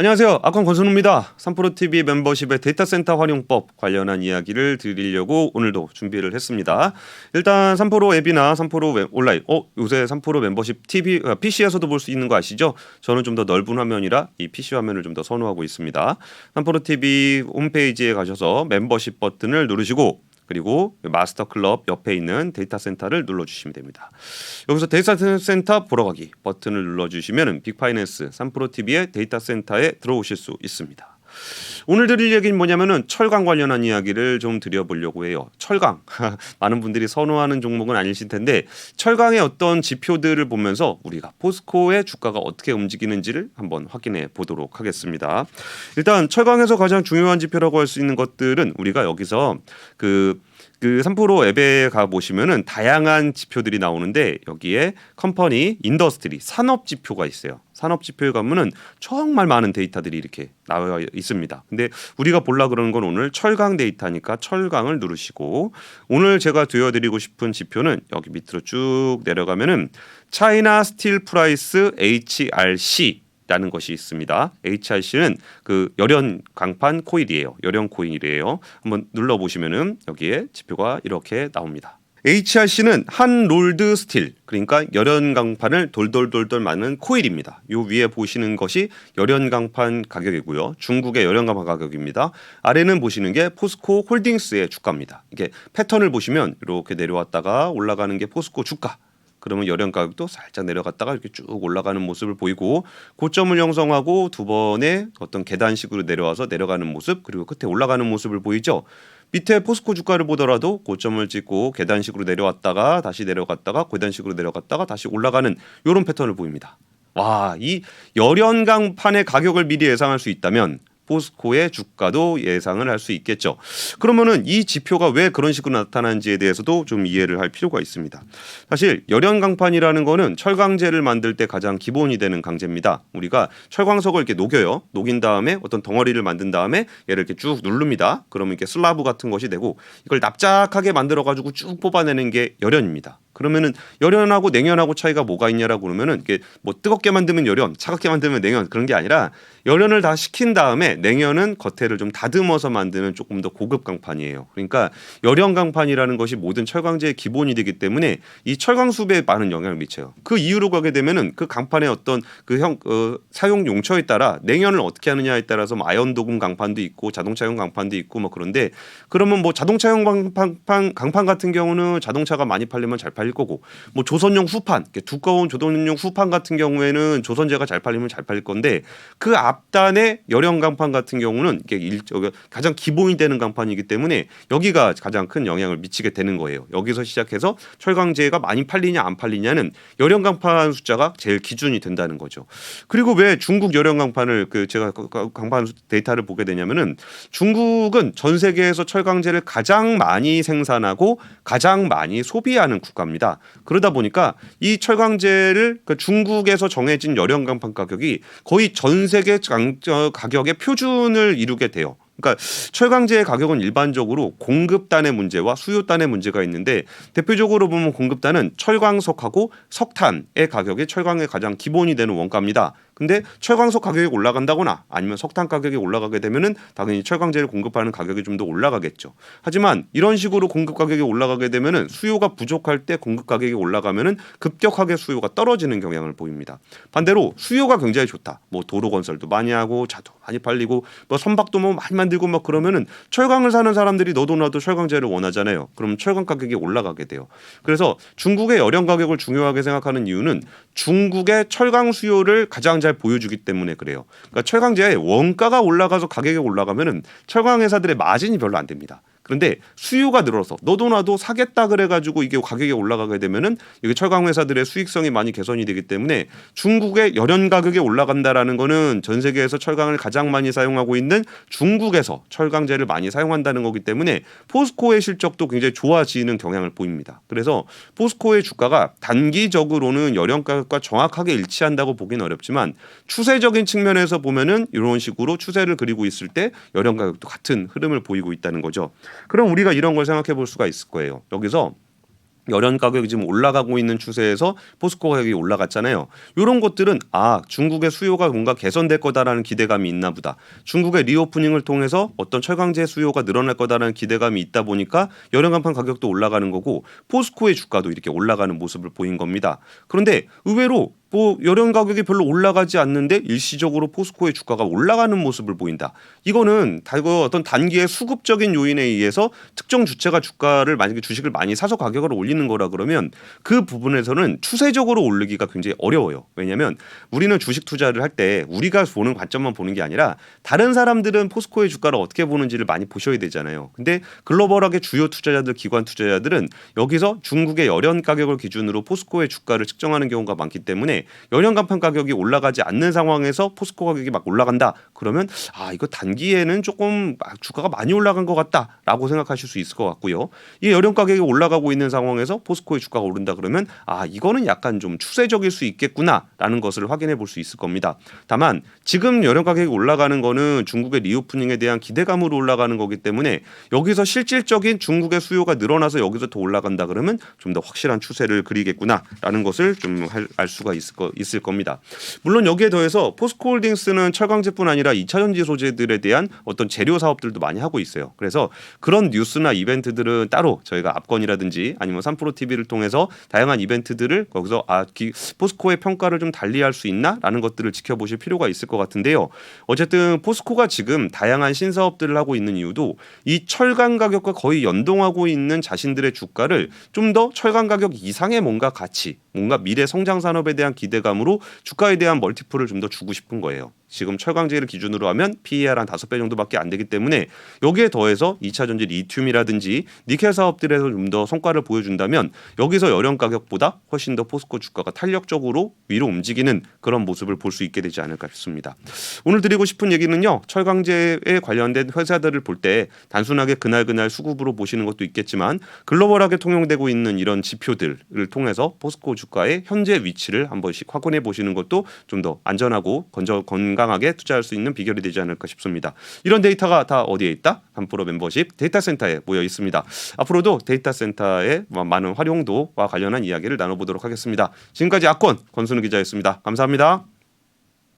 안녕하세요. 아컨 권순우입니다. 3프로TV 멤버십의 데이터센터 활용법 관련한 이야기를 드리려고 오늘도 준비를 했습니다. 일단 3프로 앱이나 3프로 온라인, 요새 3프로 멤버십 PC에서도 볼 수 있는 거 아시죠? 저는 좀 더 넓은 화면이라 이 PC 화면을 좀 더 선호하고 있습니다. 3프로TV 홈페이지에 가셔서 멤버십 버튼을 누르시고 그리고 마스터 클럽 옆에 있는 데이터 센터를 눌러주시면 됩니다. 여기서 데이터 센터 보러 가기 버튼을 눌러주시면 빅파이낸스 3프로TV의 데이터 센터에 들어오실 수 있습니다. 오늘 드릴 얘기는 뭐냐면은 철강 관련한 이야기를 좀 드려보려고 해요. 철강 많은 분들이 선호하는 종목은 아니실 텐데 철강의 어떤 지표들을 보면서 우리가 포스코의 주가가 어떻게 움직이는지를 한번 확인해 보도록 하겠습니다. 일단 철강에서 가장 중요한 지표라고 할 수 있는 것들은 우리가 여기서 그 3프로 앱에 가 보시면은 다양한 지표들이 나오는데 여기에 컴퍼니, 인더스트리, 산업 지표가 있어요. 산업 지표에 가면은 정말 많은 데이터들이 이렇게 나와 있습니다. 근데 우리가 보려 그러는 건 오늘 철강 데이터니까 철강을 누르시고 오늘 제가 드려드리고 싶은 지표는 여기 밑으로 쭉 내려가면은 차이나 스틸 프라이스 HRC 라는 것이 있습니다. HRC는 그 열연 강판 코일이에요. 열연 코일이에요. 한번 눌러 보시면은 여기에 지표가 이렇게 나옵니다. HRC는 한 롤드 스틸, 그러니까 열연 강판을 돌돌돌돌 맞는 코일입니다. 요 위에 보시는 것이 열연 강판 가격이고요. 중국의 열연 강판 가격입니다. 아래는 보시는 게 포스코 홀딩스의 주가입니다. 이게 패턴을 보시면 이렇게 내려왔다가 올라가는 게 포스코 주가. 그러면 열연 가격도 살짝 내려갔다가 이렇게 쭉 올라가는 모습을 보이고 고점을 형성하고 두 번의 어떤 계단식으로 내려와서 내려가는 모습 그리고 끝에 올라가는 모습을 보이죠. 밑에 포스코 주가를 보더라도 고점을 찍고 계단식으로 내려왔다가 다시 내려갔다가 계단식으로 내려갔다가 다시 올라가는 이런 패턴을 보입니다. 와, 이 열연 강판의 가격을 미리 예상할 수 있다면 포스코의 주가도 예상을 할 수 있겠죠. 그러면은 이 지표가 왜 그런 식으로 나타나는지에 대해서도 좀 이해를 할 필요가 있습니다. 사실 열연 강판이라는 거는 철강제를 만들 때 가장 기본이 되는 강제입니다. 우리가 철광석을 이렇게 녹여요. 녹인 다음에 어떤 덩어리를 만든 다음에 얘를 이렇게 쭉 누릅니다. 그러면 이렇게 슬라브 같은 것이 되고 이걸 납작하게 만들어 가지고 쭉 뽑아내는 게 열연입니다. 그러면은 열연하고 냉연하고 차이가 뭐가 있냐라고 그러면은 이게 뭐 뜨겁게 만들면 열연, 차갑게 만들면 냉연 그런 게 아니라 열연을 다 식힌 다음에 냉연은 겉에를 좀 다듬어서 만드는 조금 더 고급 강판이에요. 그러니까 열연 강판이라는 것이 모든 철강제의 기본이 되기 때문에 이 철강 수배에 많은 영향을 미쳐요. 그 이유로 가게 되면은 그 강판의 어떤 사용 용처에 따라 냉연을 어떻게 하느냐에 따라서 뭐 아연 도금 강판도 있고 자동차용 강판도 있고 뭐 그런데 그러면 뭐 자동차용 강판 같은 경우는 자동차가 많이 팔리면 잘 팔릴 거고 뭐 조선용 후판 두꺼운 조선용 후판 같은 경우에는 조선제가 잘 팔리면 잘 팔릴 건데 그 앞단의 열연 강판 같은 경우는 이게 가장 기본이 되는 강판이기 때문에 여기가 가장 큰 영향을 미치게 되는 거예요. 여기서 시작해서 철강제가 많이 팔리냐 안 팔리냐는 열연 강판 숫자가 제일 기준이 된다는 거죠. 그리고 왜 중국 열연 강판을 제가 강판 데이터를 보게 되냐면은 중국은 전 세계에서 철강제를 가장 많이 생산하고 가장 많이 소비하는 국가입니다. 그러다 보니까 이 철강제를 중국에서 정해진 열연 강판 가격이 거의 전 세계 가격의 표준을 이루게 돼요. 그러니까 철강제의 가격은 일반적으로 공급단의 문제와 수요단의 문제가 있는데 대표적으로 보면 공급단은 철광석하고 석탄의 가격이 철강의 가장 기본이 되는 원가입니다. 근데 철광석 가격이 올라간다거나 아니면 석탄 가격이 올라가게 되면은 당연히 철강제를 공급하는 가격이 좀 더 올라가겠죠. 하지만 이런 식으로 공급 가격이 올라가게 되면은 수요가 부족할 때 공급 가격이 올라가면은 급격하게 수요가 떨어지는 경향을 보입니다. 반대로 수요가 굉장히 좋다. 뭐 도로 건설도 많이 하고 차도 많이 팔리고 뭐 선박도 뭐 많이 만들고 막 그러면은 철강을 사는 사람들이 너도 나도 철강제를 원하잖아요. 그럼 철강 가격이 올라가게 돼요. 그래서 중국의 열연 가격을 중요하게 생각하는 이유는 중국의 철강 수요를 가장 잘 보여주기 때문에 그래요. 그러니까 철강제의 원가가 올라가서 가격이 올라가면은 철강 회사들의 마진이 별로 안 됩니다. 그런데 수요가 늘어서 너도 나도 사겠다 그래가지고 이게 가격이 올라가게 되면은 이게 철강 회사들의 수익성이 많이 개선이 되기 때문에 중국의 열연 가격이 올라간다라는 거는 전 세계에서 철강을 가장 많이 사용하고 있는 중국에서 철강제를 많이 사용한다는 거기 때문에 포스코의 실적도 굉장히 좋아지는 경향을 보입니다. 그래서 포스코의 주가가 단기적으로는 열연 가격과 정확하게 일치한다고 보기는 어렵지만 추세적인 측면에서 보면은 이런 식으로 추세를 그리고 있을 때 열연 가격도 같은 흐름을 보이고 있다는 거죠. 그럼 우리가 이런 걸 생각해 볼 수가 있을 거예요. 여기서 열연 가격이 지금 올라가고 있는 추세에서 포스코 가격이 올라갔잖아요. 이런 것들은 중국의 수요가 뭔가 개선될 거다라는 기대감이 있나 보다. 중국의 리오프닝을 통해서 어떤 철강제 수요가 늘어날 거다라는 기대감이 있다 보니까 열연 간판 가격도 올라가는 거고 포스코의 주가도 이렇게 올라가는 모습을 보인 겁니다. 그런데 의외로 열연 가격이 별로 올라가지 않는데 일시적으로 포스코의 주가가 올라가는 모습을 보인다. 이거는 어떤 단기의 수급적인 요인에 의해서 특정 주체가 주가를 만약에 주식을 많이 사서 가격을 올리는 거라 그러면 그 부분에서는 추세적으로 올리기가 굉장히 어려워요. 왜냐하면 우리는 주식 투자를 할 때 우리가 보는 관점만 보는 게 아니라 다른 사람들은 포스코의 주가를 어떻게 보는지를 많이 보셔야 되잖아요. 근데 글로벌하게 주요 투자자들, 기관 투자자들은 여기서 중국의 열연 가격을 기준으로 포스코의 주가를 측정하는 경우가 많기 때문에 열연 간판 가격이 올라가지 않는 상황에서 포스코 가격이 막 올라간다. 그러면 이거 단기에는 조금 주가가 많이 올라간 것 같다라고 생각하실 수 있을 것 같고요. 이 열연 가격이 올라가고 있는 상황에서 포스코의 주가가 오른다 그러면 이거는 약간 좀 추세적일 수 있겠구나라는 것을 확인해 볼 수 있을 겁니다. 다만 지금 열연 가격이 올라가는 거는 중국의 리오프닝에 대한 기대감으로 올라가는 거기 때문에 여기서 실질적인 중국의 수요가 늘어나서 여기서 더 올라간다 그러면 좀 더 확실한 추세를 그리겠구나라는 것을 좀 알 수가 있을 겁니다. 물론 여기에 더해서 포스코홀딩스는 철강제뿐 아니라 2차전지 소재들에 대한 어떤 재료 사업들도 많이 하고 있어요. 그래서 그런 뉴스나 이벤트들은 따로 저희가 압권이라든지 아니면 3프로TV를 통해서 다양한 이벤트들을 거기서 포스코의 평가를 좀 달리할 수 있나라는 것들을 지켜보실 필요가 있을 것 같은데요. 어쨌든 포스코가 지금 다양한 신사업들을 하고 있는 이유도 이 철강 가격과 거의 연동하고 있는 자신들의 주가를 좀 더 철강 가격 이상의 뭔가 가치, 뭔가 미래 성장 산업에 대한 기대감으로 주가에 대한 멀티플을 좀 더 주고 싶은 거예요. 지금 철강제를 기준으로 하면 PER 한 5배 정도밖에 안 되기 때문에 여기에 더해서 2차전지 리튬이라든지 니켈 사업들에서 좀 더 성과를 보여준다면 여기서 열연 가격보다 훨씬 더 포스코 주가가 탄력적으로 위로 움직이는 그런 모습을 볼 수 있게 되지 않을까 싶습니다. 오늘 드리고 싶은 얘기는요. 철강제에 관련된 회사들을 볼 때 단순하게 그날 수급으로 보시는 것도 있겠지만 글로벌하게 통용되고 있는 이런 지표들을 통해서 포스코 주가의 현재 위치를 한 번씩 확인해 보시는 것도 좀 더 안전하고 건강하게 투자할 수 있는 비결이 되지 않을까 싶습니다. 이런 데이터가 다 어디에 있다? 3프로 멤버십 데이터 센터에 모여 있습니다. 앞으로도 데이터 센터의 많은 활용도와 관련한 이야기를 나눠보도록 하겠습니다. 지금까지 악권 권순우 기자였습니다. 감사합니다.